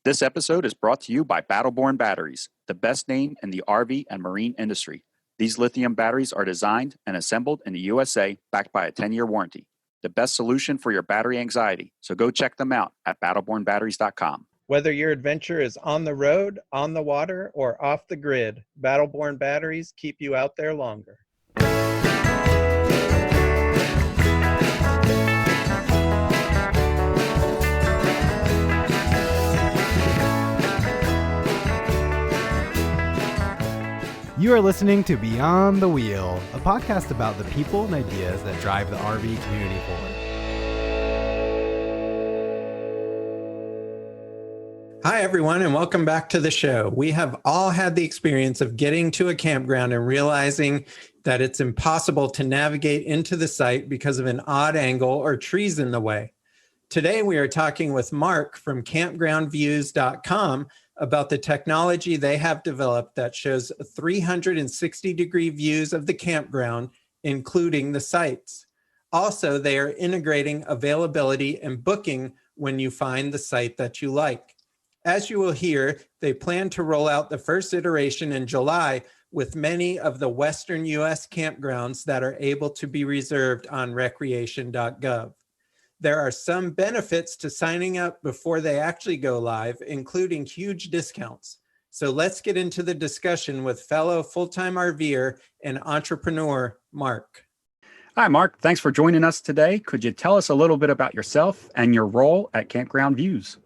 This episode is brought to you by Battleborn Batteries, the best name in the RV and marine industry. These lithium batteries are designed and assembled in the USA, backed by a 10-year warranty. The best solution for your battery anxiety. So go check them out at battlebornbatteries.com. Whether your adventure is on the road, on the water, or off the grid, Battleborn batteries keep you out there longer. You are listening to Beyond the Wheel, a podcast about the people and ideas that drive the RV community forward. Hi, everyone, and welcome back to the show. We have all had the experience of getting to a campground and realizing that it's impossible to navigate into the site because of an odd angle or trees in the way. Today, we are talking with Marc from campgroundviews.com about the technology they have developed that shows 360-degree views of the campground, including the sites. Also, they are integrating availability and booking when you find the site that you like. As you will hear, they plan to roll out the first iteration in July with many of the Western U.S. campgrounds that are able to be reserved on recreation.gov. There are some benefits to signing up before they actually go live, including huge discounts. So let's get into the discussion with fellow full-time RVer and entrepreneur, Marc. Hi, Marc. Thanks for joining us today. Could you tell us a little bit about yourself and your role at Campground Views?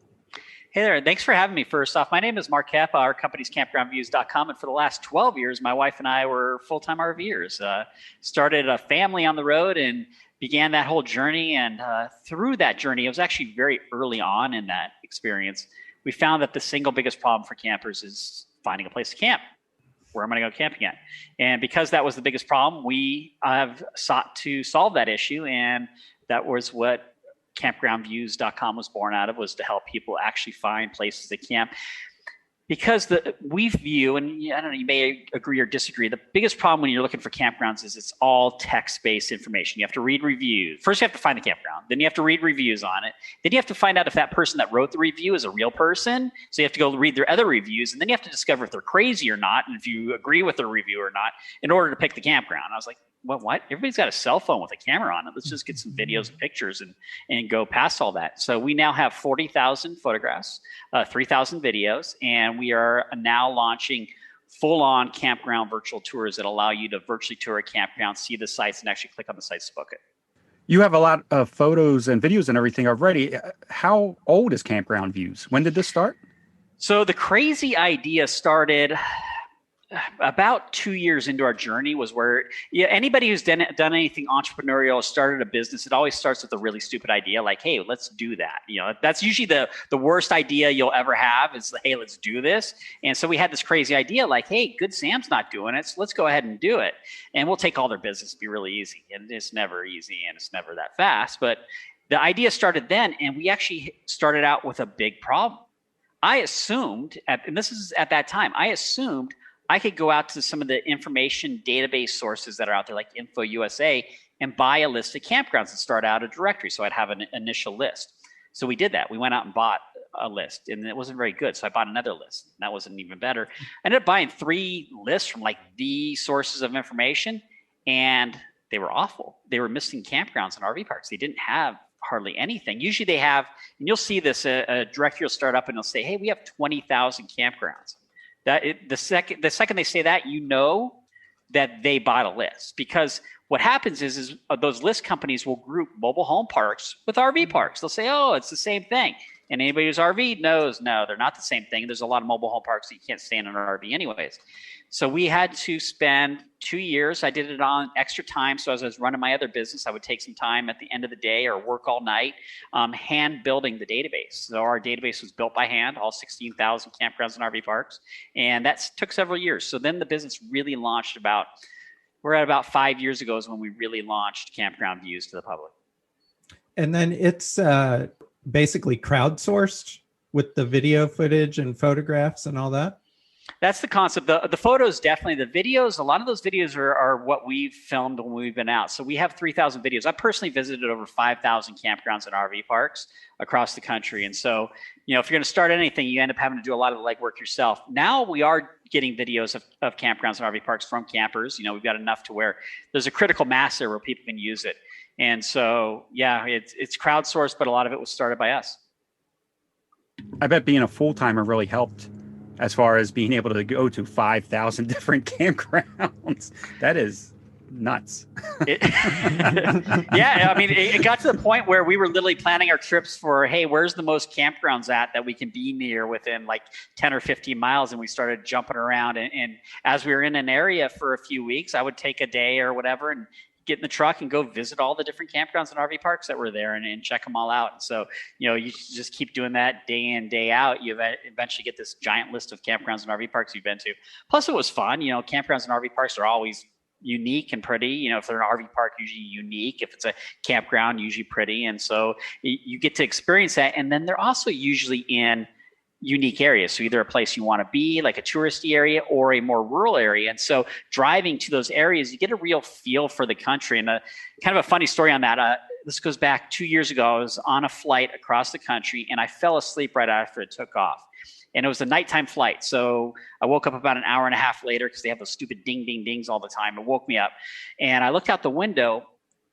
Hey there. Thanks for having me. First off, my name is Marc Koep. Our company's campgroundviews.com. And for the last 12 years, my wife and I were full-time RVers. Started a family on the road and began that whole journey. And through that journey, it was actually very early on in that experience, we found that the single biggest problem for campers is finding a place to camp. Where am I going to go camping at? And because that was the biggest problem, we have sought to solve that issue. And that was what campgroundviews.com was born out of, was to help people actually find places to camp. Because we view, and I don't know, you may agree or disagree, the biggest problem when you're looking for campgrounds is it's all text-based information. You have to read reviews. First, you have to find the campground. Then you have to read reviews on it. Then you have to find out if that person that wrote the review is a real person. So you have to go read their other reviews, and then you have to discover if they're crazy or not, and if you agree with their review or not, in order to pick the campground. I was like, what? Everybody's got a cell phone with a camera on it. Let's just get some videos and pictures and go past all that. So we now have 40,000 photographs, 3,000 videos, and we are now launching full-on campground virtual tours that allow you to virtually tour a campground, see the sites, and actually click on the sites to book it. You have a lot of photos and videos and everything already. How old is Campground Views? When did this start? So the crazy idea started about 2 years into our journey, was where anybody who's done anything entrepreneurial, started a business, it always starts with a really stupid idea like, hey, let's do that. That's usually the worst idea you'll ever have, is, hey, let's do this. And so we had this crazy idea like, hey, Good Sam's not doing it, so let's go ahead and do it. And we'll take all their business. It'll be really easy. And it's never easy, and it's never that fast. But the idea started then, and we actually started out with a big problem. I assumed, and this is at that time, I assumed I could go out to some of the information database sources that are out there, like Info USA, and buy a list of campgrounds and start out a directory. So I'd have an initial list. So we did that. We went out and bought a list, and it wasn't very good. So I bought another list. And that wasn't even better. I ended up buying 3 lists from like the sources of information, and they were awful. They were missing campgrounds and RV parks. They didn't have hardly anything. Usually they have, and you'll see this, a directory will start up and they'll say, hey, we have 20,000 campgrounds. The second they say that, you know that they bought a list, because what happens is those list companies will group mobile home parks with RV parks. They'll say, oh, it's the same thing. And anybody who's RV knows, no, they're not the same thing. There's a lot of mobile home parks that you can't stay in an RV anyways. So we had to spend 2 years. I did it on extra time. So as I was running my other business, I would take some time at the end of the day or work all night, hand building the database. So our database was built by hand, all 16,000 campgrounds and RV parks. And that took several years. So then the business really launched we're at about 5 years ago is when we really launched Campground Views to the public. And then it's basically crowdsourced with the video footage and photographs and all that? That's the concept. The photos, definitely. The videos, a lot of those videos are what we've filmed when we've been out. So we have 3,000 videos. I personally visited over 5,000 campgrounds and RV parks across the country. And so, if you're going to start anything, you end up having to do a lot of the legwork yourself. Now we are getting videos of campgrounds and RV parks from campers. We've got enough to where there's a critical mass there where people can use it. And so, yeah, it's crowdsourced, but a lot of it was started by us. I bet being a full-timer really helped as far as being able to go to 5,000 different campgrounds. That is nuts. Yeah, I mean, it got to the point where we were literally planning our trips for, hey, where's the most campgrounds at that we can be near within like 10 or 15 miles? And we started jumping around. And as we were in an area for a few weeks, I would take a day or whatever and get in the truck and go visit all the different campgrounds and RV parks that were there and check them all out. And so, you just keep doing that day in, day out. You eventually get this giant list of campgrounds and RV parks you've been to. Plus, it was fun. Campgrounds and RV parks are always unique and pretty. If they're an RV park, usually unique. If it's a campground, usually pretty. And so you get to experience that. And then they're also usually in unique areas. So either a place you want to be, like a touristy area, or a more rural area. And so driving to those areas, you get a real feel for the country. And kind of a funny story on that. This goes back 2 years ago. I was on a flight across the country and I fell asleep right after it took off. And it was a nighttime flight. So I woke up about an hour and a half later because they have those stupid ding, ding, dings all the time. It woke me up. And I looked out the window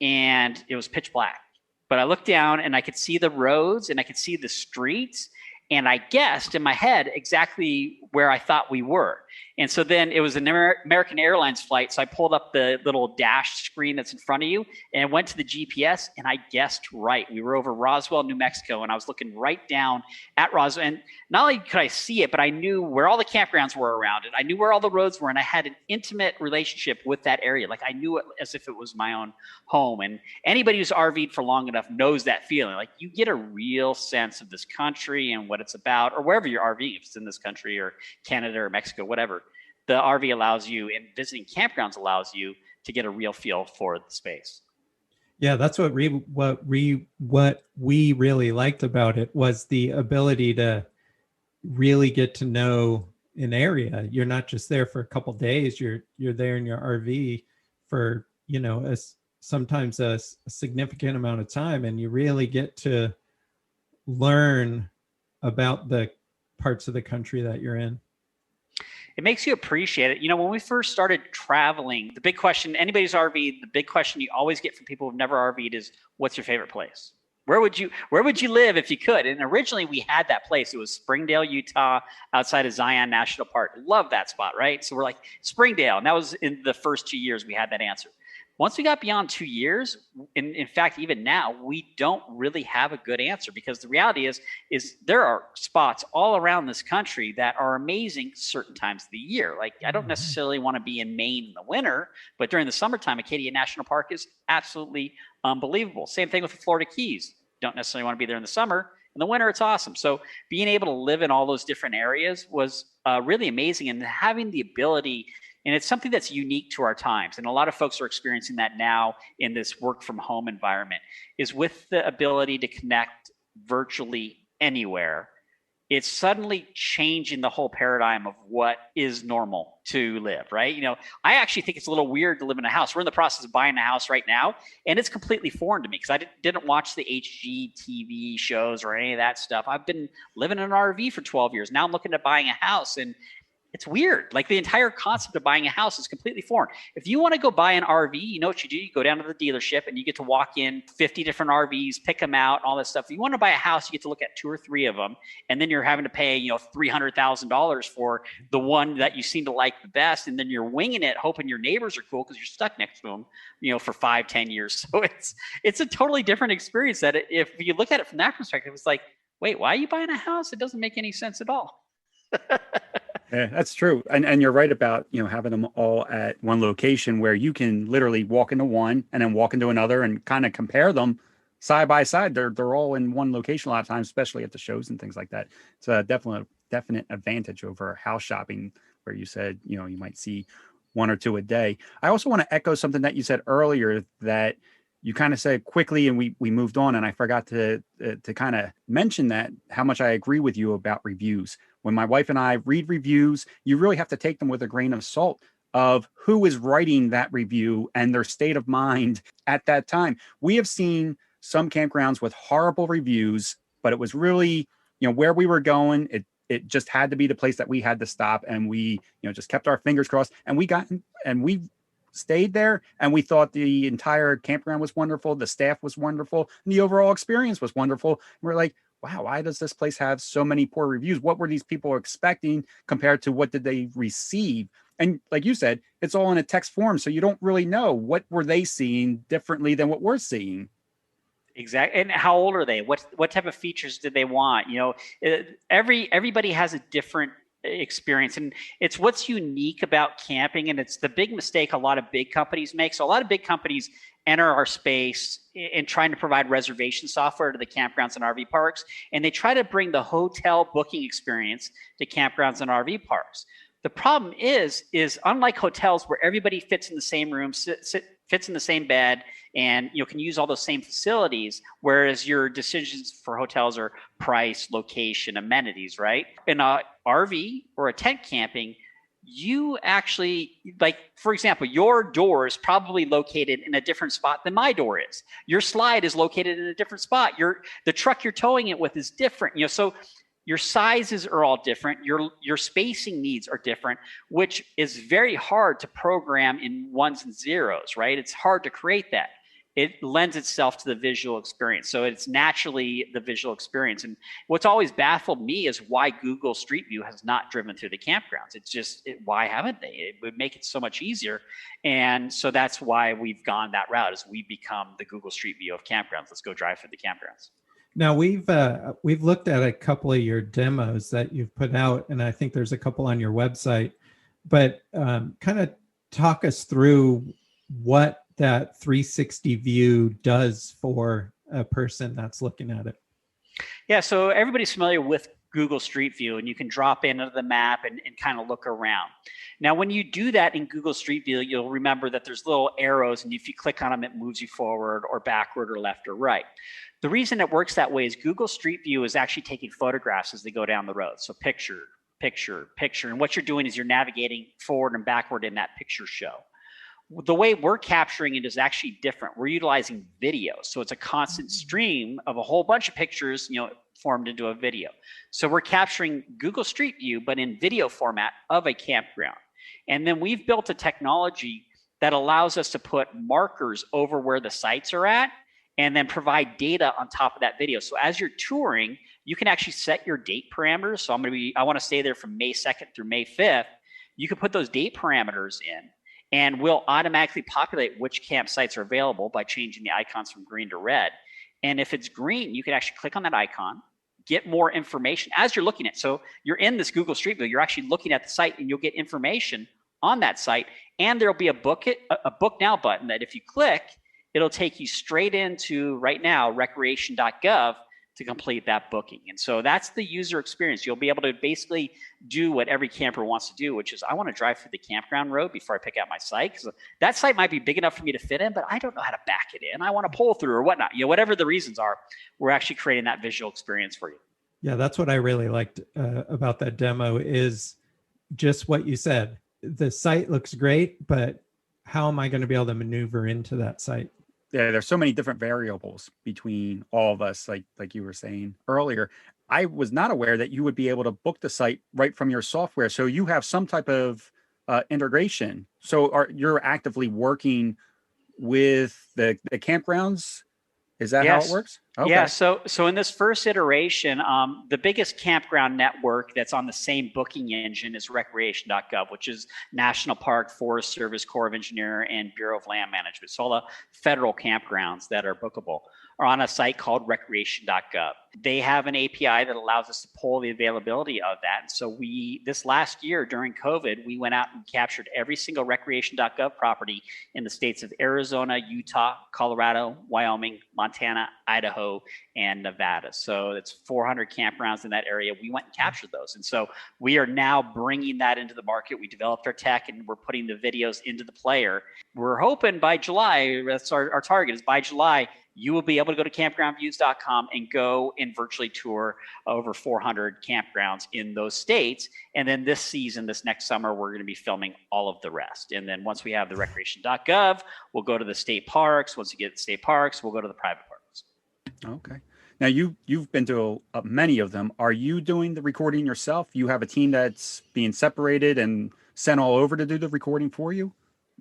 and it was pitch black. But I looked down and I could see the roads and I could see the streets. And I guessed in my head exactly where I thought we were. And so then it was an American Airlines flight. So I pulled up the little dash screen that's in front of you and went to the GPS and I guessed right. We were over Roswell, New Mexico, and I was looking right down at Roswell. And not only could I see it, but I knew where all the campgrounds were around it. I knew where all the roads were, and I had an intimate relationship with that area. Like I knew it as if it was my own home. And anybody who's RV'd for long enough knows that feeling. Like you get a real sense of this country and what it's about, or wherever you're RVing, if it's in this country or Canada or Mexico, whatever. The RV allows you, and visiting campgrounds allows you to get a real feel for the space. Yeah, that's what we really liked about it was the ability to really get to know an area. You're not just there for a couple of days. You're there in your RV for sometimes a significant amount of time, and you really get to learn about the parts of the country that you're in. It makes you appreciate it. When we first started traveling, the big question, anybody's RV, the big question you always get from people who've never RV'd is, what's your favorite place? Where would you live if you could? And originally we had that place. It was Springdale, Utah, outside of Zion National Park. Love that spot, right? So we're like, Springdale. And that was in the first 2 years we had that answer. Once we got beyond 2 years, in fact, even now, we don't really have a good answer, because the reality is there are spots all around this country that are amazing certain times of the year. Like I don't necessarily want to be in Maine in the winter, but during the summertime, Acadia National Park is absolutely unbelievable. Same thing with the Florida Keys. Don't necessarily want to be there in the summer. In the winter, it's awesome. So being able to live in all those different areas was really amazing, and having the ability. And it's something that's unique to our times. And a lot of folks are experiencing that now in this work from home environment, is with the ability to connect virtually anywhere. It's suddenly changing the whole paradigm of what is normal to live, right? I actually think it's a little weird to live in a house. We're in the process of buying a house right now, and it's completely foreign to me because I didn't watch the HGTV shows or any of that stuff. I've been living in an RV for 12 years. Now I'm looking at buying a house, and it's weird. Like the entire concept of buying a house is completely foreign. If you want to go buy an RV, you know what you do? You go down to the dealership and you get to walk in 50 different RVs, pick them out, all that stuff. If you want to buy a house, you get to look at 2 or 3 of them. And then you're having to pay, $300,000 for the one that you seem to like the best. And then you're winging it, hoping your neighbors are cool because you're stuck next to them, for 5-10 years. So it's a totally different experience that if you look at it from that perspective, it's like, wait, why are you buying a house? It doesn't make any sense at all. Yeah, that's true. And you're right about, having them all at one location where you can literally walk into one and then walk into another and kind of compare them side by side. They're all in one location a lot of times, especially at the shows and things like that. It's a definite advantage over house shopping, where you said, you might see 1 or 2 a day. I also want to echo something that you said earlier, that you kind of said quickly, and we moved on, and I forgot to kind of mention that how much I agree with you about reviews. When my wife and I read reviews, you really have to take them with a grain of salt of who is writing that review and their state of mind at that time. We have seen some campgrounds with horrible reviews, but it was really, where we were going. It just had to be the place that we had to stop, and we, just kept our fingers crossed, and we stayed there, and we thought the entire campground was wonderful, the staff was wonderful, and the overall experience was wonderful. And we're like, wow, why does this place have so many poor reviews? What were these people expecting compared to what did they receive? And like you said, it's all in a text form, so you don't really know what were they seeing differently than what we're seeing. Exactly. And how old are they? What type of features did they want? Everybody has a different experience, and it's what's unique about camping, and it's the big mistake a lot of big companies make. So a lot of big companies enter our space in trying to provide reservation software to the campgrounds and RV parks, and they try to bring the hotel booking experience to campgrounds and RV parks. The problem is unlike hotels where everybody fits in the same room, fits in the same bed, and can use all those same facilities, whereas your decisions for hotels are price, location, amenities, right? In a RV or a tent camping, you actually, like, for example, your door is probably located in a different spot than my door is. Your slide is located in a different spot. The truck you're towing it with is different. So your sizes are all different. Your spacing needs are different, which is very hard to program in ones and zeros, right? It's hard to create that. It lends itself to the visual experience. So it's naturally the visual experience. And what's always baffled me is why Google Street View has not driven through the campgrounds. It's just, why haven't they? It would make it so much easier. And so that's why we've gone that route, is we become the Google Street View of campgrounds. Let's go drive through the campgrounds. Now we've looked at a couple of your demos that you've put out, and I think there's a couple on your website, but kind of talk us through what that 360 view does for a person that's looking at it. Yeah, so everybody's familiar with Google Street View, and you can drop into the map and kind of look around. Now, when you do that in Google Street View, you'll remember that there's little arrows, and if you click on them, it moves you forward or backward or left or right. The reason it works that way is Google Street View is actually taking photographs as they go down the road. So picture, picture, picture. And what you're doing is you're navigating forward and backward in that picture show. The way we're capturing it is actually different. We're utilizing video. So it's a constant stream of a whole bunch of pictures, formed into a video. So we're capturing Google Street View, but in video format of a campground. And then we've built a technology that allows us to put markers over where the sites are at, and then provide data on top of that video. So as you're touring, you can actually set your date parameters. So I want to stay there from May 2nd through May 5th. You can put those date parameters in, and we'll automatically populate which campsites are available by changing the icons from green to red. And if it's green, you can actually click on that icon, get more information as you're looking at it. So you're in this Google Street View, you're actually looking at the site, and you'll get information on that site. And there'll be a book now button that if you click, it'll take you straight into, right now, recreation.gov to complete that booking. And so that's the user experience. You'll be able to basically do what every camper wants to do, which is, I want to drive through the campground road before I pick out my site, because that site might be big enough for me to fit in, but I don't know how to back it in. I want to pull through or whatnot. Whatever the reasons are, we're actually creating that visual experience for you. Yeah, that's what I really liked about that demo, is just what you said. The site looks great, but how am I going to be able to maneuver into that site? Yeah, there's so many different variables between all of us, like you were saying earlier. I was not aware that you would be able to book the site right from your software. So you have some type of integration. So you're actively working with the campgrounds? Is that Yes. how it works? Okay. Yeah. So in this first iteration, the biggest campground network that's on the same booking engine is recreation.gov, which is National Park, Forest Service, Corps of Engineer, and Bureau of Land Management. So all the federal campgrounds that are bookable. are on a site called recreation.gov. They have an API that allows us to pull the availability of that. And so this last year during COVID, we went out and captured every single recreation.gov property in the states of Arizona, Utah, Colorado, Wyoming, Montana, Idaho, and Nevada. So it's 400 campgrounds in that area. We went and captured those. And so we are now bringing that into the market. We developed our tech and we're putting the videos into the player. We're hoping by July, that's our target, is by July, you will be able to go to campgroundviews.com and go and virtually tour over 400 campgrounds in those states. And then this next summer, we're going to be filming all of the rest. And then once we have the recreation.gov, we'll go to the state parks. Once we get to state parks, we'll go to the private parks. Okay. Now, you've been to many of them. Are you doing the recording yourself? You have a team that's being separated and sent all over to do the recording for you?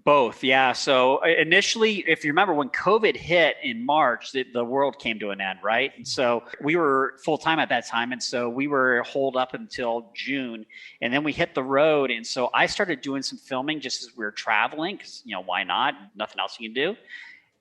Both, yeah. So initially, if you remember, when COVID hit in March, the world came to an end, right? And so we were full-time at that time, and so we were holed up until June, and then we hit the road, and so I started doing some filming just as we were traveling, because, why not? Nothing else you can do.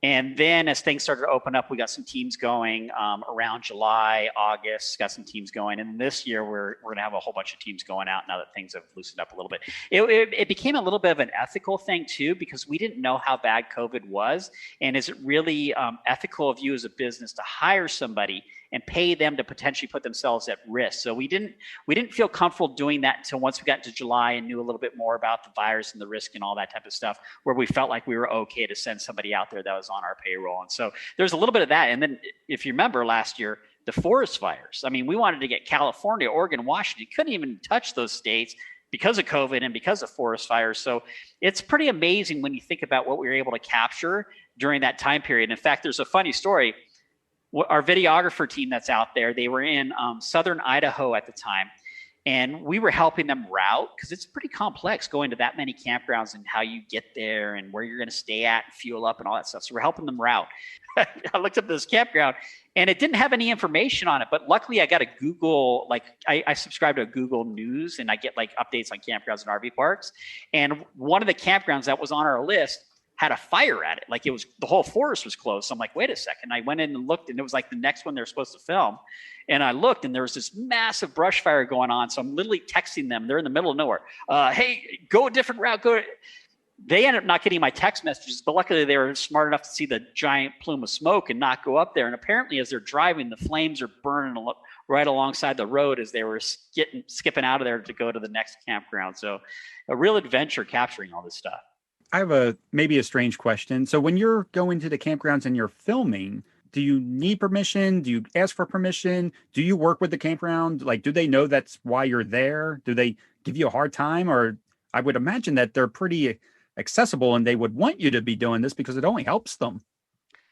And then as things started to open up, we got some teams going around July, August, got some teams going. And this year, we're going to have a whole bunch of teams going out now that things have loosened up a little bit. It became a little bit of an ethical thing, too, because we didn't know how bad COVID was. And is it really ethical of you as a business to hire somebody and pay them to potentially put themselves at risk? So we didn't feel comfortable doing that until once we got into July and knew a little bit more about the virus and the risk and all that type of stuff, where we felt like we were okay to send somebody out there that was on our payroll. And so there's a little bit of that. And then if you remember last year, the forest fires, I mean, we wanted to get California, Oregon, Washington, couldn't even touch those states because of COVID and because of forest fires. So it's pretty amazing when you think about what we were able to capture during that time period. In fact, there's a funny story. Our videographer team that's out there, they were in southern Idaho at the time, and we were helping them route, because it's pretty complex going to that many campgrounds and how you get there and where you're going to stay at and fuel up and all that stuff. So we're helping them route. I looked up this campground, and it didn't have any information on it, but luckily I got a Google, I subscribe to Google News, and I get updates on campgrounds and RV parks. And one of the campgrounds that was on our list had a fire at it. The whole forest was closed. So I'm like, wait a second. I went in and looked, and it was the next one they're supposed to film. And I looked, and there was this massive brush fire going on. So I'm literally texting them. They're in the middle of nowhere. Hey, go a different route. They ended up not getting my text messages, but luckily they were smart enough to see the giant plume of smoke and not go up there. And apparently as they're driving, the flames are burning right alongside the road as they were skipping out of there to go to the next campground. So a real adventure capturing all this stuff. I have maybe a strange question. So when you're going to the campgrounds and you're filming, do you need permission? Do you ask for permission? Do you work with the campground? Do they know that's why you're there? Do they give you a hard time? Or I would imagine that they're pretty accessible and they would want you to be doing this because it only helps them.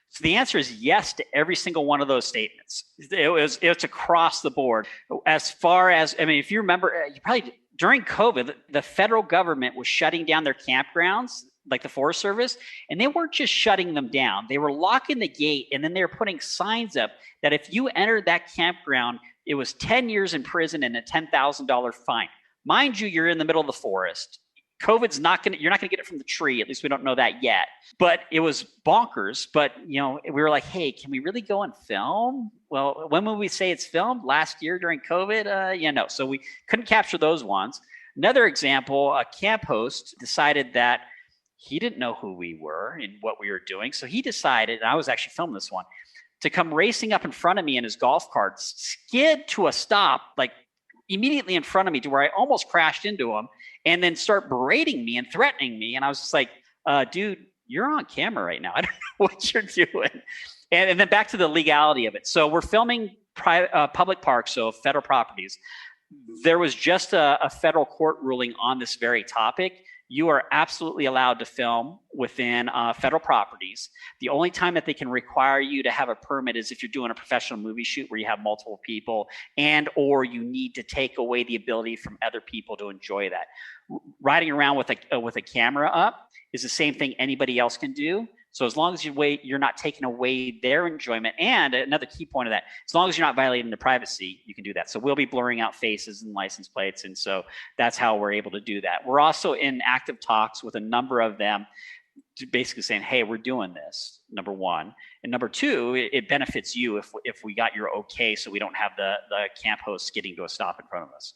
So the answer is yes to every single one of those statements. It's across the board. As far as, if you remember, during COVID, the federal government was shutting down their campgrounds, like the Forest Service, and they weren't just shutting them down. They were locking the gate, and then they were putting signs up that if you entered that campground, it was 10 years in prison and a $10,000 fine. Mind you, you're in the middle of the forest. COVID's you're not going to get it from the tree. At least we don't know that yet. But it was bonkers. But, we were like, hey, can we really go and film? Well, when would we say it's filmed? Last year during COVID? No. So we couldn't capture those ones. Another example, a camp host decided that he didn't know who we were and what we were doing. So he decided, and I was actually filming this one, to come racing up in front of me in his golf cart, skid to a stop, immediately in front of me to where I almost crashed into him, and then start berating me and threatening me. And I was just like, dude, you're on camera right now. I don't know what you're doing. And then back to the legality of it. So we're filming public parks, so federal properties. There was just a federal court ruling on this very topic. You are absolutely allowed to film within federal properties. The only time that they can require you to have a permit is if you're doing a professional movie shoot where you have multiple people, and or you need to take away the ability from other people to enjoy that. Riding around with a camera up is the same thing anybody else can do. So as long as you're not taking away their enjoyment. And another key point of that, as long as you're not violating their privacy, you can do that. So we'll be blurring out faces and license plates. And so that's how we're able to do that. We're also in active talks with a number of them basically saying, hey, we're doing this, number one. And number two, it benefits you if we got your okay, so we don't have the camp hosts getting to a stop in front of us.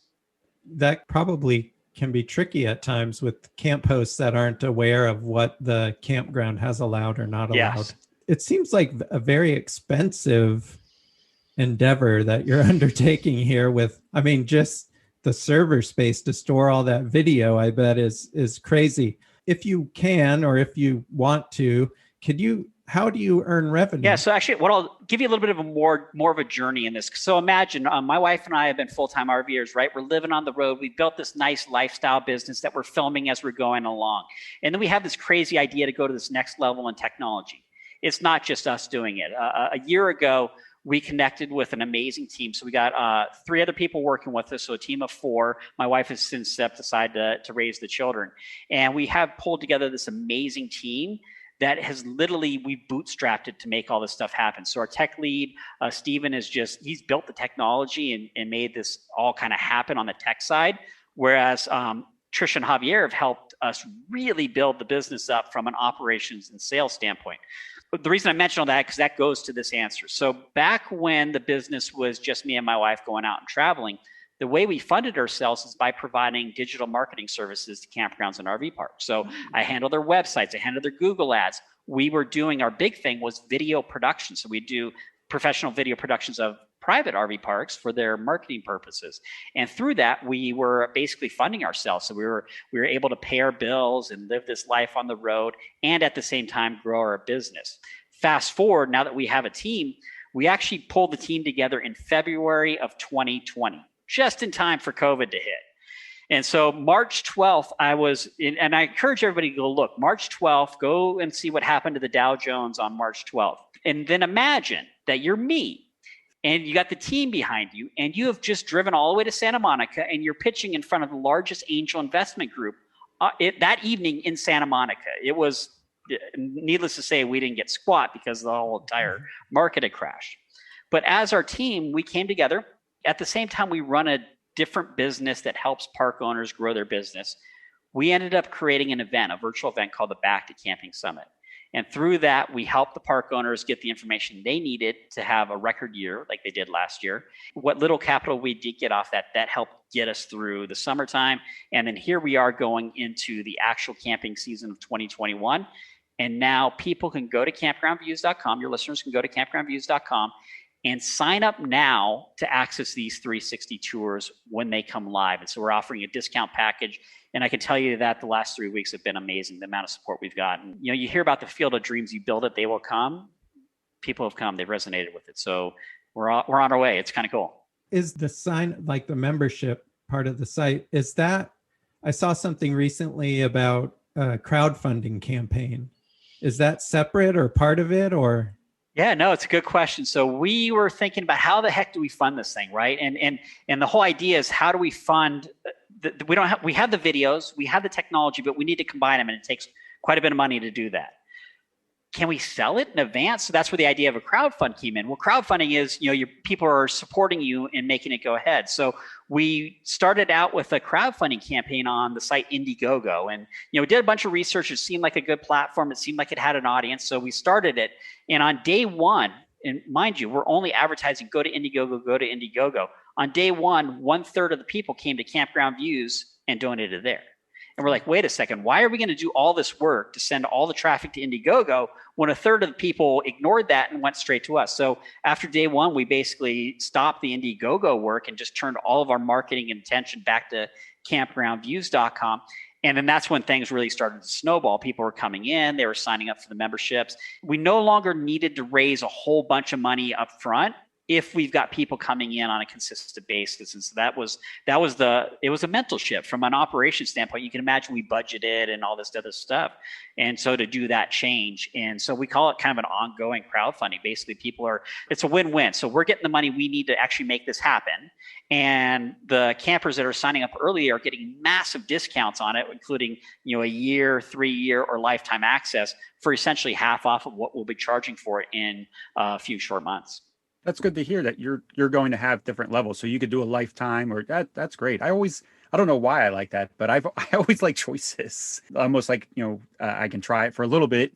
That probably can be tricky at times with camp hosts that aren't aware of what the campground has allowed or not allowed. Yes. It seems like a very expensive endeavor that you're undertaking here with, I mean, just the server space to store all that video, I bet is crazy. If you can, or if you want to, how do you earn revenue? Yeah, so actually, I'll give you a little bit of a more of a journey in this. So imagine my wife and I have been full-time RVers, right? We're living on the road. We built this nice lifestyle business that we're filming as we're going along. And then we have this crazy idea to go to this next level in technology. It's not just us doing it. A year ago, we connected with an amazing team. So we got 3 other people working with us, so a team of 4. My wife has since stepped aside to raise the children. And we have pulled together this amazing team that has we've bootstrapped it to make all this stuff happen. So our tech lead, Steven, he's built the technology and made this all kind of happen on the tech side. Whereas Trish and Javier have helped us really build the business up from an operations and sales standpoint. But the reason I mention all that, because that goes to this answer. So back when the business was just me and my wife going out and traveling, the way we funded ourselves is by providing digital marketing services to campgrounds and RV parks. So I handle their websites, I handle their Google ads. Our big thing was video production. So we do professional video productions of private RV parks for their marketing purposes. And through that, we were basically funding ourselves. So we were able to pay our bills and live this life on the road, and at the same time grow our business. Fast forward, now that we have a team, we actually pulled the team together in February of 2020. Just in time for COVID to hit. And so March 12th, and I encourage everybody to go look, March 12th, go and see what happened to the Dow Jones on March 12th. And then imagine that you're me and you got the team behind you and you have just driven all the way to Santa Monica and you're pitching in front of the largest angel investment group that evening in Santa Monica. It was, needless to say, we didn't get squat because the whole entire market had crashed. But as our team, we came together. At the same time, we run a different business that helps park owners grow their business. We ended up creating an event, a virtual event called the Back to Camping Summit. And through that, we helped the park owners get the information they needed to have a record year like they did last year. What little capital we did get off that helped get us through the summertime. And then here we are going into the actual camping season of 2021. And now people can go to campgroundviews.com. Your listeners can go to campgroundviews.com and sign up now to access these 360 tours when they come live. And so we're offering a discount package. And I can tell you that the last 3 weeks have been amazing, the amount of support we've gotten. You know, you hear about the field of dreams, you build it, they will come. People have come, they've resonated with it. So we're on our way. It's kind of cool. Is the sign, like the membership part of the site, is that, I saw something recently about a crowdfunding campaign. Is that separate or part of it, or? Yeah, no, it's a good question. So we were thinking about how the heck do we fund this thing, right? And the whole idea is, how do we fund? We have the videos, we have the technology, but we need to combine them, and it takes quite a bit of money to do that. Can we sell it in advance? So that's where the idea of a crowdfund came in. Well, crowdfunding is, your people are supporting you and making it go ahead. So we started out with a crowdfunding campaign on the site Indiegogo, and we did a bunch of research. It seemed like a good platform. It seemed like it had an audience, so we started it. And on day one, and mind you, we're only advertising go to Indiegogo, go to Indiegogo. On day one, 1/3 of the people came to Campground Views and donated there. And we're like, wait a second, why are we going to do all this work to send all the traffic to Indiegogo when 1/3 of the people ignored that and went straight to us? So after day one, we basically stopped the Indiegogo work and just turned all of our marketing and attention back to campgroundviews.com. And then that's when things really started to snowball. People were coming in, they were signing up for the memberships. We no longer needed to raise a whole bunch of money up front if we've got people coming in on a consistent basis. And so it was a mental shift from an operations standpoint. You can imagine we budgeted and all this other stuff. And so to do that change. And so we call it kind of an ongoing crowdfunding. Basically, it's a win-win. So we're getting the money we need to actually make this happen. And the campers that are signing up early are getting massive discounts on it, including, a year, 3-year, or lifetime access for essentially half off of what we'll be charging for it in a few short months. That's good to hear that you're going to have different levels. So you could do a lifetime or that's great. I don't know why I like that, but I always like choices. Almost like, I can try it for a little bit.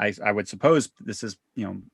I would suppose this is,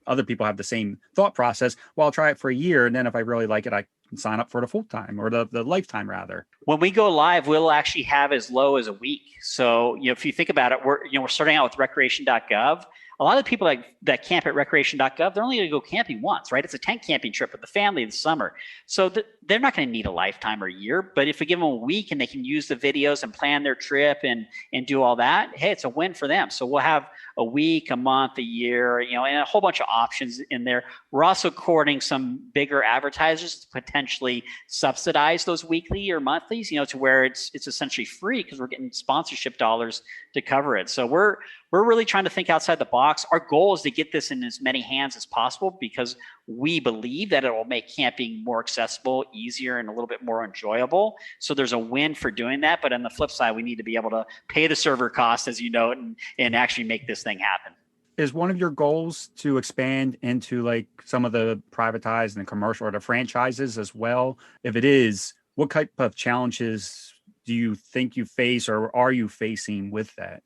other people have the same thought process. Well, I'll try it for a year. And then if I really like it, I can sign up for the full time or the lifetime rather. When we go live, we'll actually have as low as a week. So, if you think about it, we're starting out with recreation.gov. A lot of the people that camp at recreation.gov, they're only going to go camping once, right? It's a tent camping trip with the family in the summer. So they're not going to need a lifetime or a year. But if we give them a week and they can use the videos and plan their trip and do all that, hey, it's a win for them. So we'll have a week, a month, a year, and a whole bunch of options in there. We're also courting some bigger advertisers to potentially subsidize those weekly or monthlies, to where it's essentially free because we're getting sponsorship dollars to cover it. So we're really trying to think outside the box. Our goal is to get this in as many hands as possible because we believe that it will make camping more accessible, easier, and a little bit more enjoyable. So there's a win for doing that. But on the flip side, we need to be able to pay the server cost, as you know, and actually make this thing happen. Is one of your goals to expand into like some of the privatized and the commercial or the franchises as well? If it is, what type of challenges do you think you face or are you facing with that?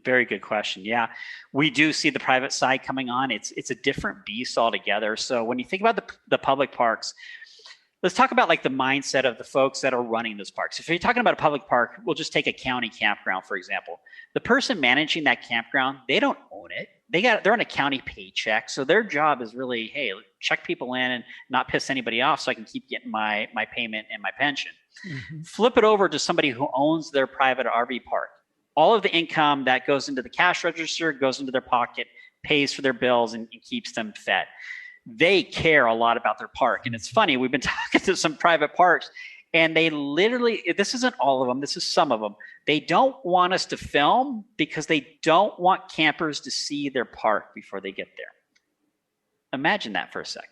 Very good question. Yeah, we do see the private side coming on. It's a different beast altogether. So when you think about the public parks, let's talk about like the mindset of the folks that are running those parks. If you're talking about a public park, we'll just take a county campground, for example. The person managing that campground, they don't own it. They're on a county paycheck. So their job is really, hey, check people in and not piss anybody off so I can keep getting my payment and my pension. Mm-hmm. Flip it over to somebody who owns their private RV park. All of the income that goes into the cash register goes into their pocket, pays for their bills, and keeps them fed. They care a lot about their park. And it's funny, we've been talking to some private parks, and they literally, this isn't all of them, this is some of them. They don't want us to film because they don't want campers to see their park before they get there. Imagine that for a second.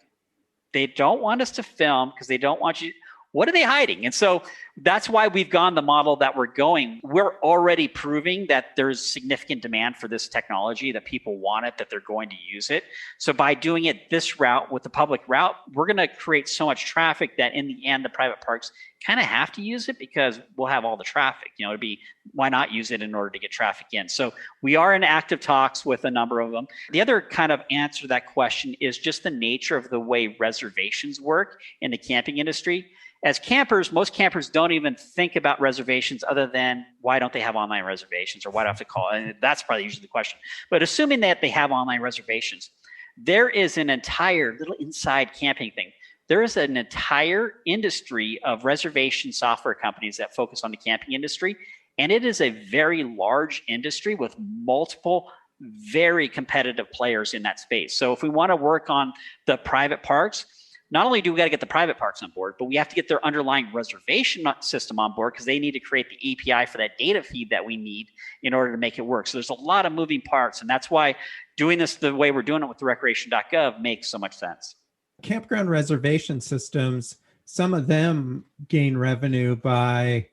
They don't want us to film because they don't want you. What are they hiding? And so that's why we've gone the model that we're going. We're already proving that there's significant demand for this technology, that people want it, that they're going to use it. So by doing it this route with the public route, we're going to create so much traffic that in the end, the private parks kind of have to use it because we'll have all the traffic. It'd be, why not use it in order to get traffic in? So we are in active talks with a number of them. The other kind of answer to that question is just the nature of the way reservations work in the camping industry. As campers, most campers don't even think about reservations other than why don't they have online reservations or why do I have to call? And that's probably usually the question. But assuming that they have online reservations, there is an entire little inside camping thing. There is an entire industry of reservation software companies that focus on the camping industry. And it is a very large industry with multiple very competitive players in that space. So if we want to work on the private parks, not only do we got to get the private parks on board, but we have to get their underlying reservation system on board because they need to create the API for that data feed that we need in order to make it work. So there's a lot of moving parts, and that's why doing this the way we're doing it with the recreation.gov makes so much sense. Campground reservation systems, some of them gain revenue by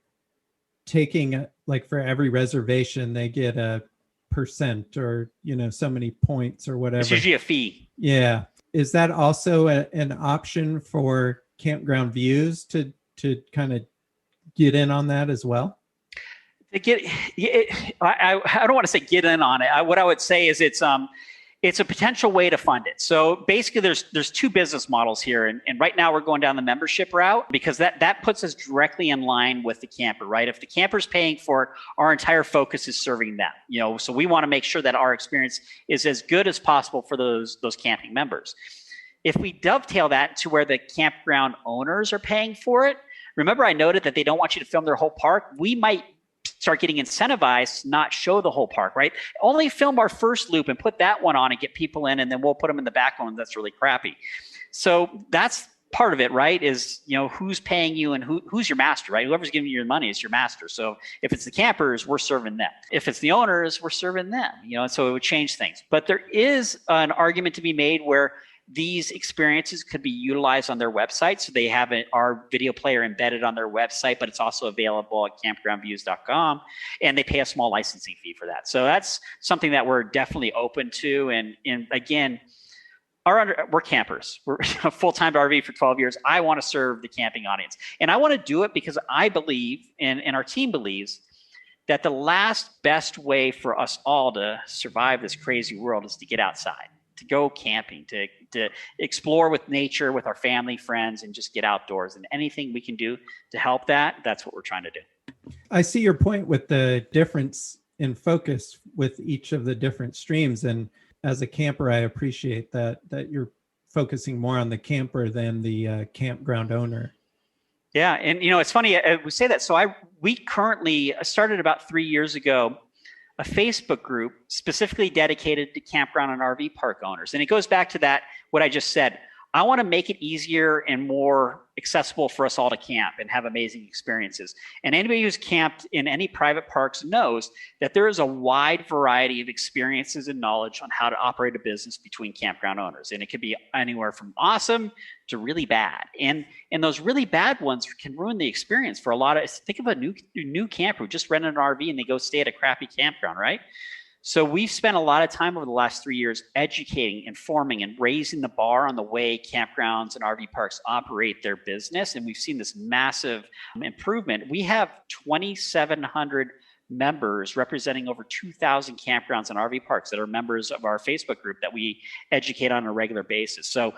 taking, like for every reservation, they get a percent or, so many points or whatever. It's usually a fee. Yeah. Is that also an option for campground views to kind of get in on that as well? I don't want to say get in on it. What I would say is it's a potential way to fund it. So basically there's two business models here. And right now we're going down the membership route because that puts us directly in line with the camper, right? If the camper's paying for it, our entire focus is serving them, so we want to make sure that our experience is as good as possible for those camping members. If we dovetail that to where the campground owners are paying for it, remember I noted that they don't want you to film their whole park. We might start getting incentivized to not show the whole park, right? Only film our first loop and put that one on and get people in, and then we'll put them in the back one that's really crappy. So that's part of it, right? Is, who's paying you and who's your master, right? Whoever's giving you your money is your master. So if it's the campers, we're serving them. If it's the owners, we're serving them, and so it would change things. But there is an argument to be made where these experiences could be utilized on their website. So they have our video player embedded on their website, but it's also available at campgroundviews.com. And they pay a small licensing fee for that. So that's something that we're definitely open to. And again, we're campers. We're full-time RV for 12 years. I want to serve the camping audience. And I want to do it because I believe, and our team believes, that the last best way for us all to survive this crazy world is to get outside, to go camping, to explore with nature, with our family, friends, and just get outdoors. And anything we can do to help that's what we're trying to do. I see your point with the difference in focus with each of the different streams. And as a camper, I appreciate that you're focusing more on the camper than the campground owner. Yeah, and it's funny we say that. So we currently started about 3 years ago a Facebook group specifically dedicated to campground and RV park owners, and it goes back to that what I just said. I want to make it easier and more accessible for us all to camp and have amazing experiences. And anybody who's camped in any private parks knows that there is a wide variety of experiences and knowledge on how to operate a business between campground owners. And it could be anywhere from awesome to really bad. And those really bad ones can ruin the experience for a lot of, think of a new camper who just rented an RV and they go stay at a crappy campground, right? So we've spent a lot of time over the last 3 years educating, informing, and raising the bar on the way campgrounds and RV parks operate their business. And we've seen this massive improvement. We have 2,700 members representing over 2,000 campgrounds and RV parks that are members of our Facebook group that we educate on a regular basis. So,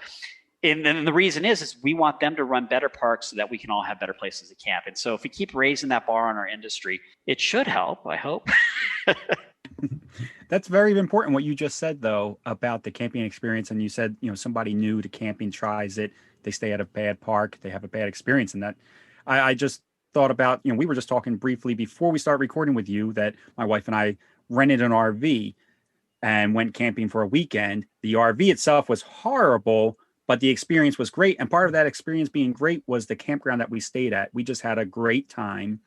and the reason is we want them to run better parks so that we can all have better places to camp. And so if we keep raising that bar on our industry, it should help, I hope. That's very important what you just said, though, about the camping experience. And you said, somebody new to camping tries it, they stay at a bad park, they have a bad experience. And that I just thought about, we were just talking briefly before we started recording with you that my wife and I rented an RV and went camping for a weekend. The RV itself was horrible, but the experience was great. And part of that experience being great was the campground that we stayed at. We just had a great time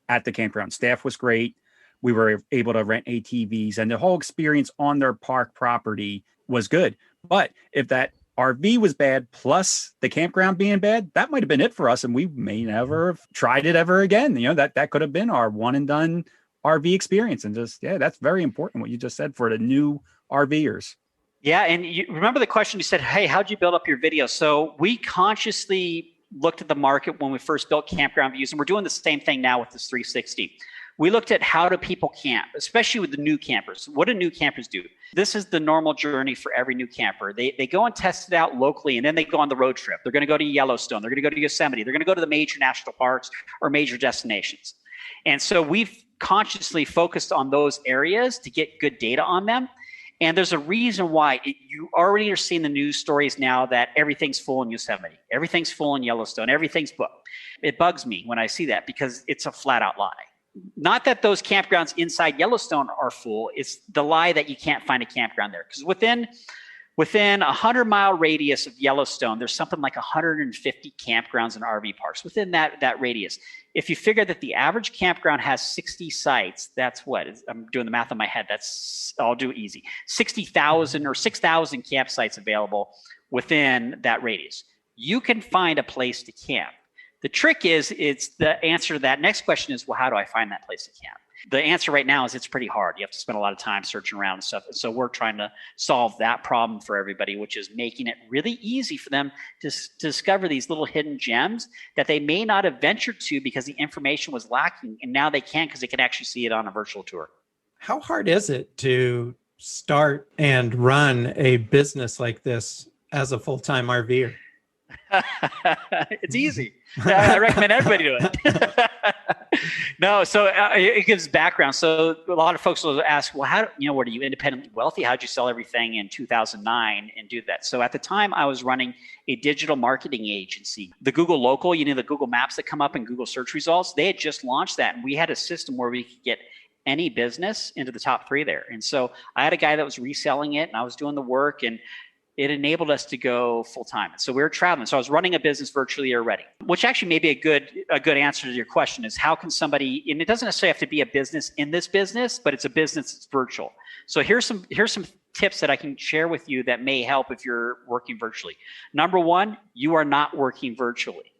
at the campground. Staff was great. We were able to rent ATVs, and the whole experience on their park property was good. But if that RV was bad, plus the campground being bad, that might have been it for us. And we may never have tried it ever again. That could have been our one and done RV experience. And that's very important what you just said for the new RVers. Yeah. And you remember the question you said, hey, how'd you build up your video? So we consciously looked at the market when we first built Campground Views, and we're doing the same thing now with this 360. We looked at how do people camp, especially with the new campers. What do new campers do? This is the normal journey for every new camper. They go and test it out locally, and then they go on the road trip. They're going to go to Yellowstone. They're going to go to Yosemite. They're going to go to the major national parks or major destinations. And so we've consciously focused on those areas to get good data on them. And there's a reason why. You already are seeing the news stories now that everything's full in Yosemite. Everything's full in Yellowstone. Everything's booked. It bugs me when I see that because it's a flat out lie. Not that those campgrounds inside Yellowstone are full. It's the lie that you can't find a campground there. Because within a 100-mile radius of Yellowstone, there's something like 150 campgrounds and RV parks within that radius. If you figure that the average campground has 60 sites, that's what? I'm doing the math in my head. I'll do it easy. 60,000 or 6,000 campsites available within that radius. You can find a place to camp. The trick is, it's the answer to that next question is, well, how do I find that place to camp? The answer right now is it's pretty hard. You have to spend a lot of time searching around and stuff. And so we're trying to solve that problem for everybody, which is making it really easy for them to discover these little hidden gems that they may not have ventured to because the information was lacking. And now they can because they can actually see it on a virtual tour. How hard is it to start and run a business like this as a full-time RVer? It's easy. I recommend everybody do it. No, so it gives background. So a lot of folks will ask, well, how, what are you independently wealthy? How'd you sell everything in 2009 and do that? So at the time I was running a digital marketing agency. The Google Local, the Google Maps that come up in Google search results, they had just launched that. And we had a system where we could get any business into the top 3 there. And so I had a guy that was reselling it and I was doing the work, and it enabled us to go full time. So we were traveling. So I was running a business virtually already, which actually may be a good answer to your question is how can somebody, and it doesn't necessarily have to be a business in this business, but it's a business that's virtual. So here's some tips that I can share with you that may help if you're working virtually. Number 1, you are not working virtually.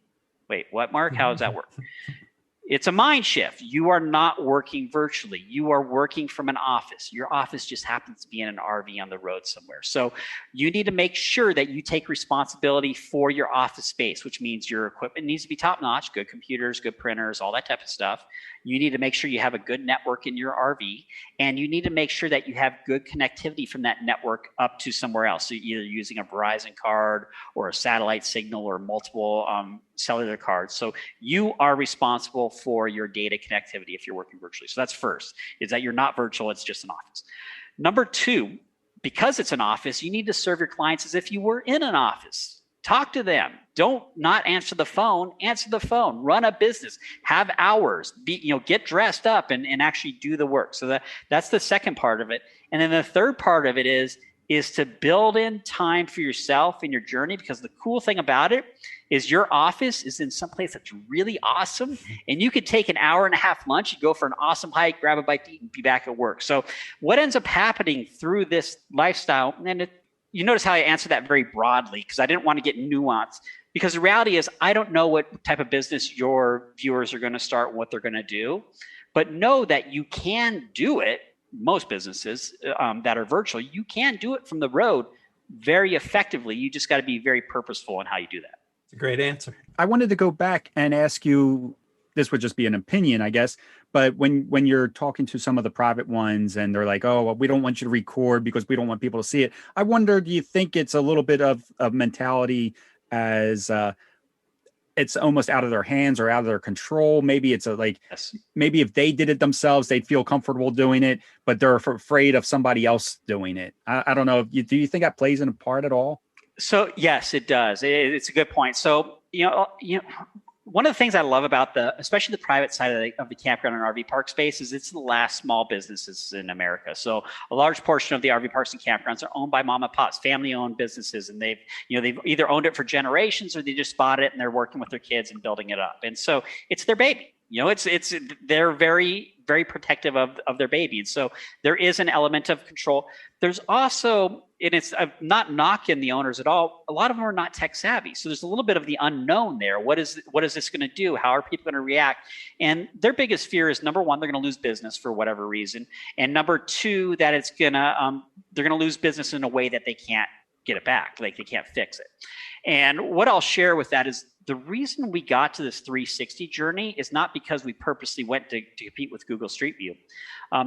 Wait, what, Mark? How does that work? It's a mind shift. You are not working virtually. You are working from an office. Your office just happens to be in an RV on the road somewhere. So you need to make sure that you take responsibility for your office space, which means your equipment needs to be top notch, good computers, good printers, all that type of stuff. You need to make sure you have a good network in your RV, and you need to make sure that you have good connectivity from that network up to somewhere else. So either using a Verizon card or a satellite signal or multiple cellular cards. So you are responsible for your data connectivity if you're working virtually. So that's first, is that you're not virtual, it's just an office. Number two, because it's an office, you need to serve your clients as if you were in an office. Talk to them. Don't not answer the phone. Answer the phone. Run a business. Have hours. Get dressed up and actually do the work. So that's the second part of it. And then the third part of it is to build in time for yourself in your journey, because the cool thing about it is your office is in some place that's really awesome, and you could take an hour and a half lunch, you go for an awesome hike, grab a bite to eat, and be back at work. So what ends up happening through this lifestyle, and you notice how I answer that very broadly because I didn't want to get nuanced, because the reality is I don't know what type of business your viewers are going to start, what they're going to do, but know that you can do it. Most businesses that are virtual, you can do it from the road very effectively. You just got to be very purposeful in how you do that. Great answer. I wanted to go back and ask you, this would just be an opinion, I guess, but when you're talking to some of the private ones and they're like, oh, well, we don't want you to record because we don't want people to see it. I wonder, do you think it's a little bit of a mentality as it's almost out of their hands or out of their control? Maybe it's Yes. Maybe if they did it themselves, they'd feel comfortable doing it, but they're afraid of somebody else doing it. I don't know. Do you think that plays in a part at all? So yes, it does. It's a good point. So, one of the things I love about especially the private side of the campground and RV park space is it's the last small businesses in America. So a large portion of the RV parks and campgrounds are owned by mom and pops, family-owned businesses, and they've either owned it for generations or they just bought it and they're working with their kids and building it up. And so it's their baby. They're very, very protective of their baby. And so there is an element of control. There's also, and it's not knocking the owners at all, a lot of them are not tech savvy. So there's a little bit of the unknown there. What is this going to do? How are people going to react? And their biggest fear is, number one, they're going to lose business for whatever reason. And number two, that they're going to lose business in a way that they can't get it back. Like they can't fix it. And what I'll share with that is the reason we got to this 360 journey is not because we purposely went to compete with Google Street View.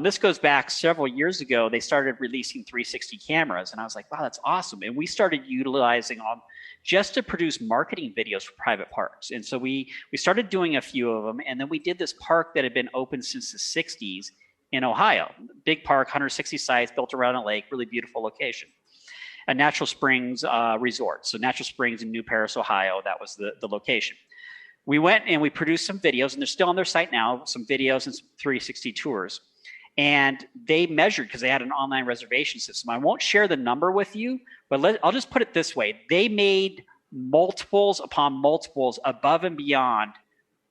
This goes back several years ago. They started releasing 360 cameras, and I was like, wow, that's awesome. And we started utilizing them just to produce marketing videos for private parks. And so we started doing a few of them, and then we did this park that had been open since the 60s in Ohio. Big park, 160 sites, built around a lake, really beautiful location. A Natural Springs resort. So Natural Springs in New Paris, Ohio, that was the location. We went and we produced some videos, and they're still on their site now, some videos and some 360 tours. And they measured, because they had an online reservation system. I won't share the number with you, but I'll just put it this way. They made multiples upon multiples above and beyond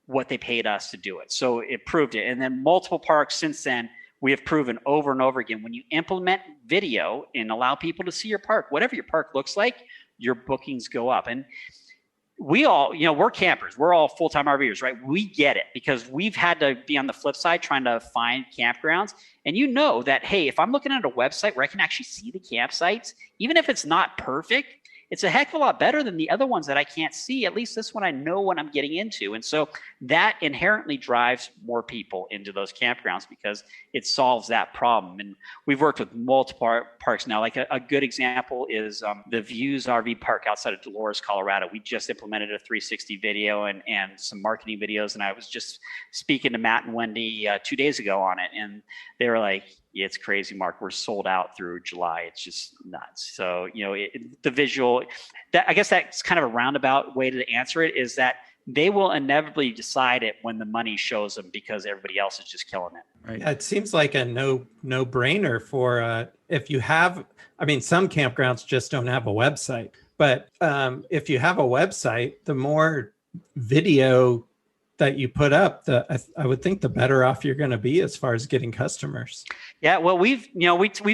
what they paid us to do it. So it proved it. And then multiple parks since then, we have proven over and over again, when you implement video and allow people to see your park, whatever your park looks like, your bookings go up. And we all, we're campers. We're all full-time RVers, right? We get it, because we've had to be on the flip side trying to find campgrounds. And you know that, hey, if I'm looking at a website where I can actually see the campsites, even if it's not perfect, it's a heck of a lot better than the other ones that I can't see. At least this one I know what I'm getting into. And so that inherently drives more people into those campgrounds because it solves that problem. And we've worked with multiple parks now. Like a good example is the Views RV Park outside of Dolores, Colorado. We just implemented a 360 video and some marketing videos. And I was just speaking to Matt and Wendy 2 days ago on it. And they were like, yeah, it's crazy, Mark. We're sold out through July. It's just nuts. So, the visual, I guess that's kind of a roundabout way to answer it, is that they will inevitably decide it when the money shows them, because everybody else is just killing it. Right. Yeah, it seems like a no brainer for if you have, some campgrounds just don't have a website, but if you have a website, the more video that you put up, I would think the better off you're going to be as far as getting customers. Yeah, well, we've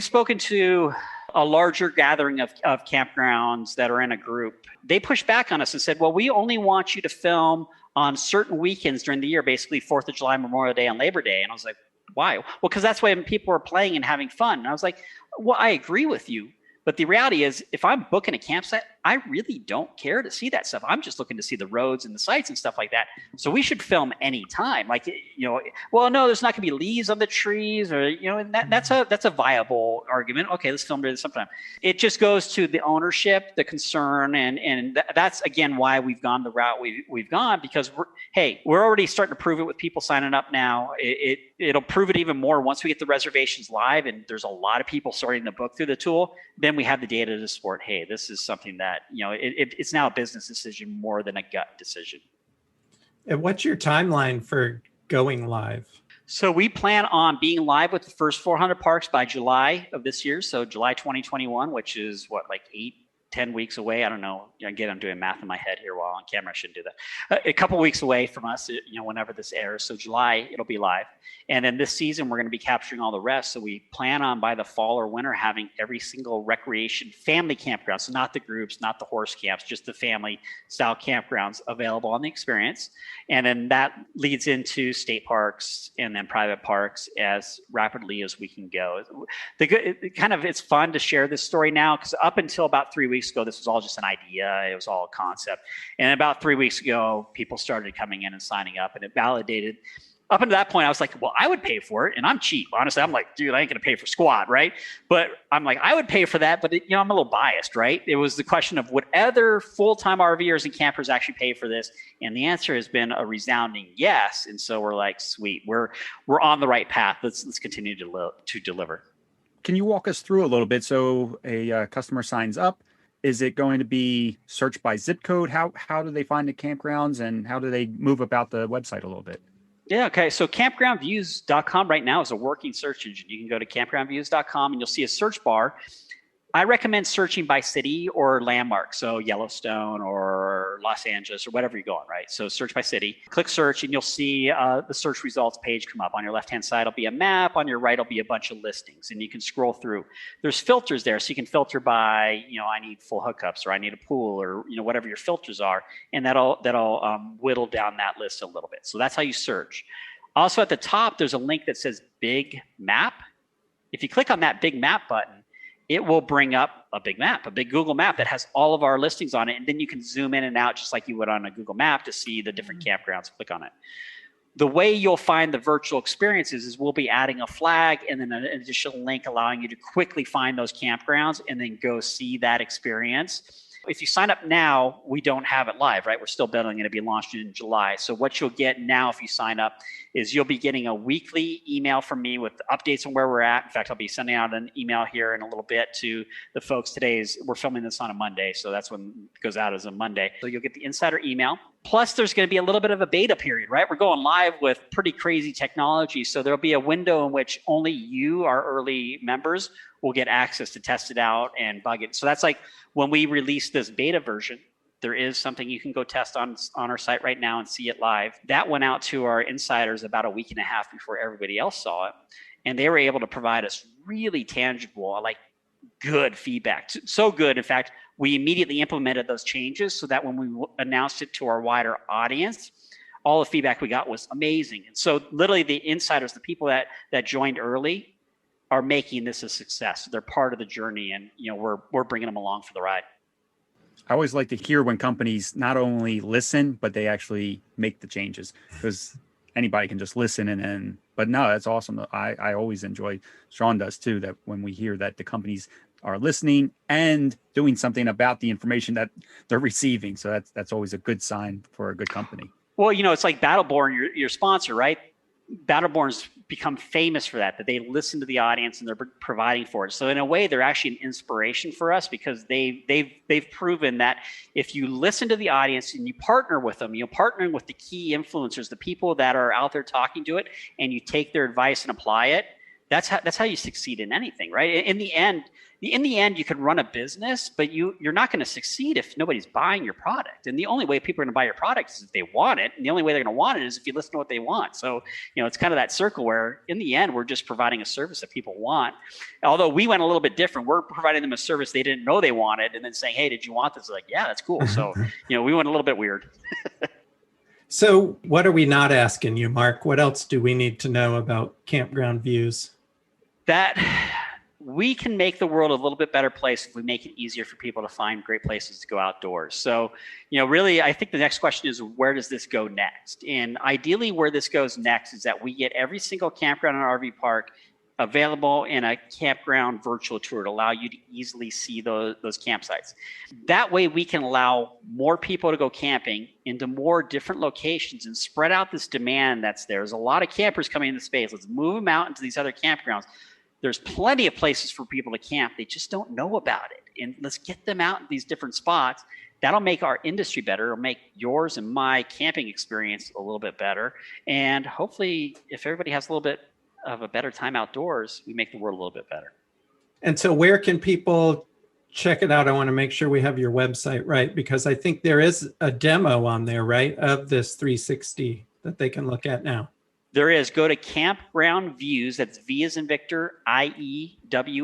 spoken to a larger gathering of campgrounds that are in a group. They pushed back on us and said, well, we only want you to film on certain weekends during the year, basically 4th of July, Memorial Day, and Labor Day. And I was like, why? Well, because that's when people are playing and having fun. And I was like, well, I agree with you. But the reality is, if I'm booking a campsite, I really don't care to see that stuff. I'm just looking to see the roads and the sites and stuff like that. So we should film anytime. Like, well, no, there's not going to be leaves on the trees, or and that's a viable argument. Okay, let's film it sometime. It just goes to the ownership, the concern, and that's again why we've gone the route we've gone, because we're already starting to prove it with people signing up now. It'll prove it even more once we get the reservations live, and there's a lot of people starting to book through the tool. Then we have the data to support, hey, this is something that, it's now a business decision more than a gut decision. And what's your timeline for going live? So we plan on being live with the first 400 parks by July of this year. So July 2021, which is like 10 weeks away. I don't know. Again, I'm doing math in my head here while on camera. I shouldn't do that. A couple weeks away from us, whenever this airs. So July, it'll be live. And then this season, we're going to be capturing all the rest. So we plan on by the fall or winter having every single recreation family campground. So not the groups, not the horse camps, just the family style campgrounds available on the experience. And then that leads into state parks and then private parks as rapidly as we can go. It's fun to share this story now, because up until about 3 weeks ago, this was all just an idea. It was all a concept. And about 3 weeks ago, people started coming in and signing up, and it validated. Up until that point, I was like, well, I would pay for it, and I'm cheap. Honestly, I'm like, dude, I ain't going to pay for squat, right? But I'm like, I would pay for that, but I'm a little biased, right? It was the question of would other full-time RVers and campers actually pay for this? And the answer has been a resounding yes. And so we're like, sweet, we're on the right path. Let's continue to deliver. Can you walk us through a little bit? So a customer signs up. Is it going to be searched by zip code? How do they find the campgrounds, and how do they move about the website a little bit? Yeah, okay. So campgroundviews.com right now is a working search engine. You can go to campgroundviews.com and you'll see a search bar. I recommend searching by city or landmark. So Yellowstone or Los Angeles or whatever you're going, right? So search by city, click search, and you'll see the search results page come up. On your left-hand side will be a map. On your right will be a bunch of listings, and you can scroll through. There's filters there, so you can filter by, I need full hookups, or I need a pool, or whatever your filters are, and that'll whittle down that list a little bit. So that's how you search. Also at the top, there's a link that says Big Map. If you click on that Big Map button, it will bring up a big map, a big Google map that has all of our listings on it. And then you can zoom in and out just like you would on a Google map to see the different campgrounds. Click on it. The way you'll find the virtual experiences is we'll be adding a flag and then an additional link allowing you to quickly find those campgrounds and then go see that experience. If you sign up now, we don't have it live, right? We're still building it to be launched in July. So what you'll get now if you sign up is you'll be getting a weekly email from me with updates on where we're at. In fact, I'll be sending out an email here in a little bit to the folks. We're filming this on a Monday, so that's when it goes out as a Monday. So you'll get the insider email. Plus, there's going to be a little bit of a beta period, right? We're going live with pretty crazy technology. So there'll be a window in which only you, our early members, will get access to test it out and bug it. So that's like when we release this beta version, there is something you can go test on our site right now and see it live. That went out to our insiders about a week and a half before everybody else saw it. And they were able to provide us really tangible, good feedback. So good, in fact, we immediately implemented those changes so that when we announced it to our wider audience, all the feedback we got was amazing. And so literally the insiders, the people that joined early, are making this a success. They're part of the journey, and we're bringing them along for the ride. I always like to hear when companies not only listen, but they actually make the changes, because anybody can just listen but no, that's awesome. I always enjoy, Sean does too, that when we hear that the companies are listening and doing something about the information that they're receiving. So that's always a good sign for a good company. Well, it's like Battleborn, your sponsor, right? Battleborn's become famous for that they listen to the audience and they're providing for it. So in a way, they're actually an inspiration for us, because they've proven that if you listen to the audience and you partner with them, partnering with the key influencers, the people that are out there talking to it, and you take their advice and apply it, That's how you succeed in anything, right? In the end, you can run a business, but you're not going to succeed if nobody's buying your product. And the only way people are going to buy your product is if they want it. And the only way they're going to want it is if you listen to what they want. So, it's kind of that circle where in the end, we're just providing a service that people want. Although we went a little bit different. We're providing them a service they didn't know they wanted and then saying, hey, did you want this? Like, yeah, that's cool. So, we went a little bit weird. So what are we not asking you, Marc? What else do we need to know about campground views? That we can make the world a little bit better place if we make it easier for people to find great places to go outdoors. So, really, I think the next question is, where does this go next? And ideally, where this goes next is that we get every single campground and RV park available in a campground virtual tour to allow you to easily see those campsites. That way, we can allow more people to go camping into more different locations and spread out this demand that's there. There's a lot of campers coming into space. Let's move them out into these other campgrounds. There's plenty of places for people to camp. They just don't know about it. And let's get them out in these different spots. That'll make our industry better. It'll make yours and my camping experience a little bit better. And hopefully, if everybody has a little bit of a better time outdoors, we make the world a little bit better. And so where can people check it out? I want to make sure we have your website right, because I think there is a demo on there, right, of this 360 that they can look at now. There is. Go to Campground Views. That's V as in Victor, IEWS.com,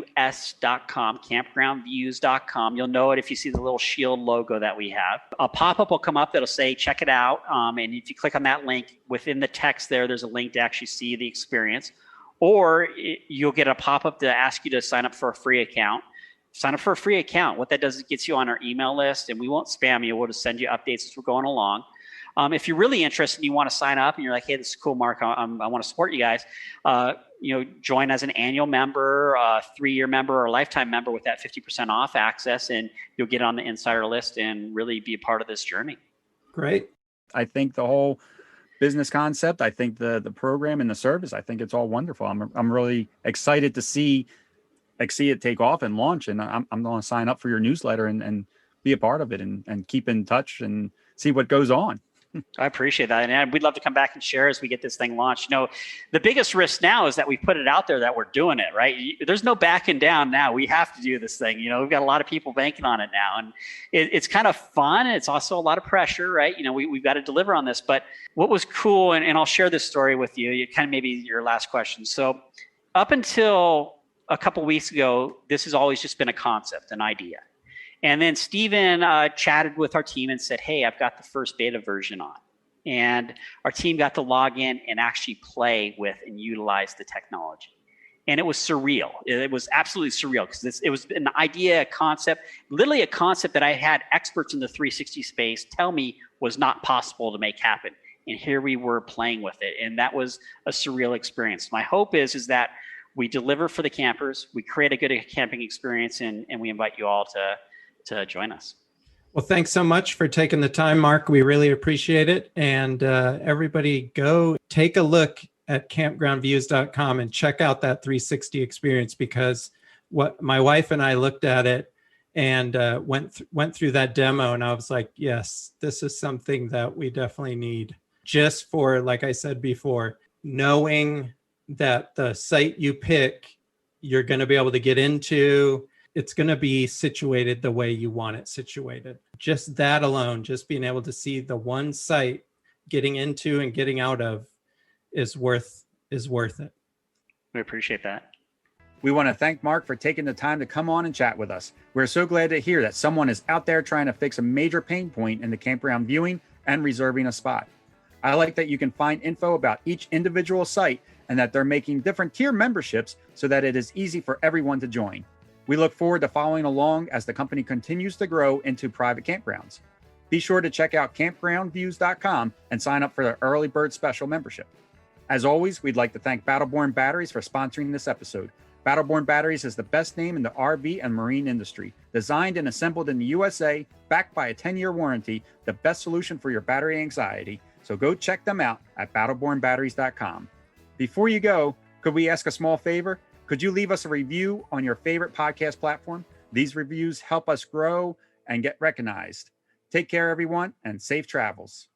campgroundviews.com. You'll know it if you see the little shield logo that we have. A pop-up will come up that'll say, check it out. And if you click on that link, within the text there's a link to actually see the experience. Or you'll get a pop-up to ask you to sign up for a free account. Sign up for a free account. What that does is it gets you on our email list, and we won't spam you. We'll just send you updates as we're going along. If you're really interested and you want to sign up and you're like, hey, this is cool, Marc, I want to support you guys, join as an annual member, a 3-year member, or a lifetime member with that 50% off access, and you'll get on the insider list and really be a part of this journey. Great. I think the whole business concept, I think the program and the service, I think it's all wonderful. I'm really excited to see it take off and launch, and I'm going to sign up for your newsletter and be a part of it and keep in touch and see what goes on. I appreciate that. And we'd love to come back and share as we get this thing launched. The biggest risk now is that we put it out there that we're doing it, right? There's no backing down now. We have to do this thing. We've got a lot of people banking on it now. And it's kind of fun. It's also a lot of pressure, right? We've got to deliver on this. But what was cool, and I'll share this story with you, kind of maybe your last question. So up until a couple of weeks ago, this has always just been a concept, an idea. And then Steven chatted with our team and said, hey, I've got the first beta version on. And our team got to log in and actually play with and utilize the technology. And it was surreal. It was absolutely surreal because it was an idea, a concept, literally a concept that I had experts in the 360 space tell me was not possible to make happen. And here we were playing with it. And that was a surreal experience. My hope is that we deliver for the campers, we create a good camping experience, and we invite you all to join us. Well, thanks so much for taking the time, Marc. We really appreciate it. And everybody go take a look at campgroundviews.com and check out that 360 experience, because what my wife and I looked at it and went through that demo, and I was like, yes, this is something that we definitely need, just for, like I said before, knowing that the site you pick, you're going to be able to get into. It's going to be situated the way you want it situated. Just that alone, just being able to see the one site getting into and getting out of is worth it. We appreciate that. We want to thank Marc for taking the time to come on and chat with us. We're so glad to hear that someone is out there trying to fix a major pain point in the campground viewing and reserving a spot. I like that you can find info about each individual site and that they're making different tier memberships so that it is easy for everyone to join. We look forward to following along as the company continues to grow into private campgrounds. Be sure to check out campgroundviews.com and sign up for their early bird special membership. As always, we'd like to thank Battleborn Batteries for sponsoring this episode. Battleborn Batteries is the best name in the RV and marine industry. Designed and assembled in the USA, backed by a 10-year warranty, the best solution for your battery anxiety. So go check them out at battlebornbatteries.com. Before you go, could we ask a small favor? Could you leave us a review on your favorite podcast platform? These reviews help us grow and get recognized. Take care, everyone, and safe travels.